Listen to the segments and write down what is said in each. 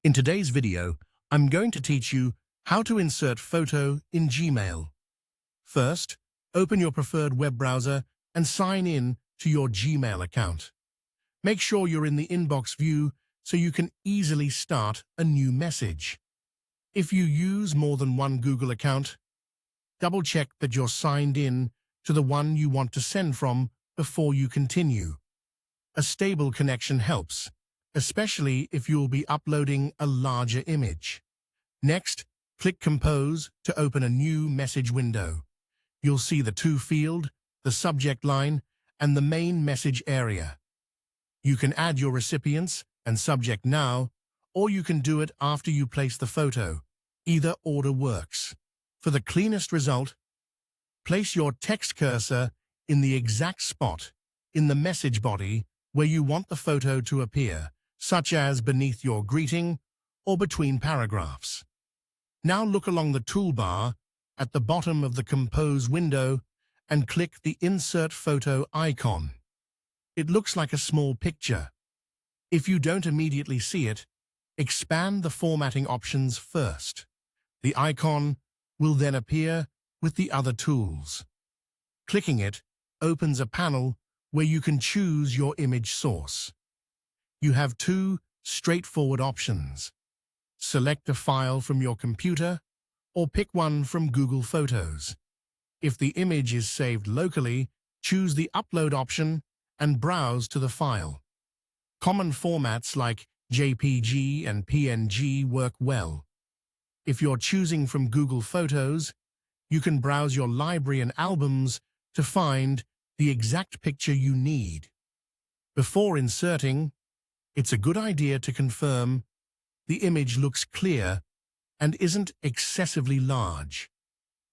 In today's video, I'm going to teach you how to insert photo in Gmail. First, open your preferred web browser and sign in to your Gmail account. Make sure you're in the inbox view so you can easily start a new message. If you use more than one Google account, double-check that you're signed in to the one you want to send from before you continue. A stable connection helps, especially if you'll be uploading a larger image. Next, click Compose to open a new message window. You'll see the to field, the subject line, and the main message area. You can add your recipients and subject now, or you can do it after you place the photo. Either order works. For the cleanest result, place your text cursor in the exact spot in the message body where you want the photo to appear, such as beneath your greeting or between paragraphs. Now look along the toolbar at the bottom of the Compose window and click the Insert Photo icon. It looks like a small picture. If you don't immediately see it, expand the formatting options first. The icon will then appear with the other tools. Clicking it opens a panel where you can choose your image source. You have two straightforward options. Select a file from your computer or pick one from Google Photos. If the image is saved locally, choose the Upload option and browse to the file. Common formats like JPG and PNG work well. If you're choosing from Google Photos, you can browse your library and albums to find the exact picture you need. Before inserting, it's a good idea to confirm the image looks clear and isn't excessively large.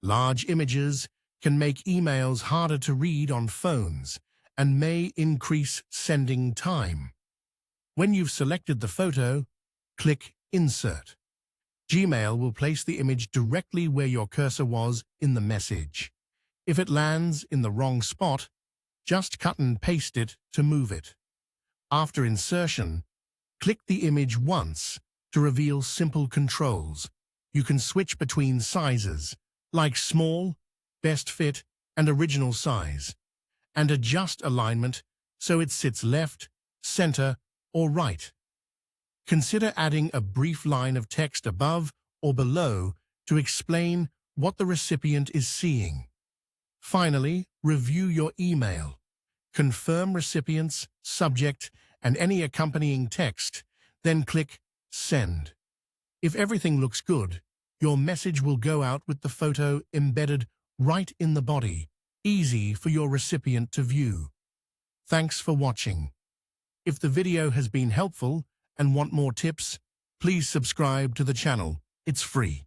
Large images can make emails harder to read on phones and may increase sending time. When you've selected the photo, click Insert. Gmail will place the image directly where your cursor was in the message. If it lands in the wrong spot, just cut and paste it to move it. After insertion, click the image once to reveal simple controls. You can switch between sizes, like small, best fit, and original size, and adjust alignment so it sits left, center, or right. Consider adding a brief line of text above or below to explain what the recipient is seeing. Finally, review your email. Confirm recipients, subject, and any accompanying text, then click Send. If everything looks good, your message will go out with the photo embedded right in the body, easy for your recipient to view. Thanks for watching. If the video has been helpful and want more tips, please subscribe to the channel. It's free.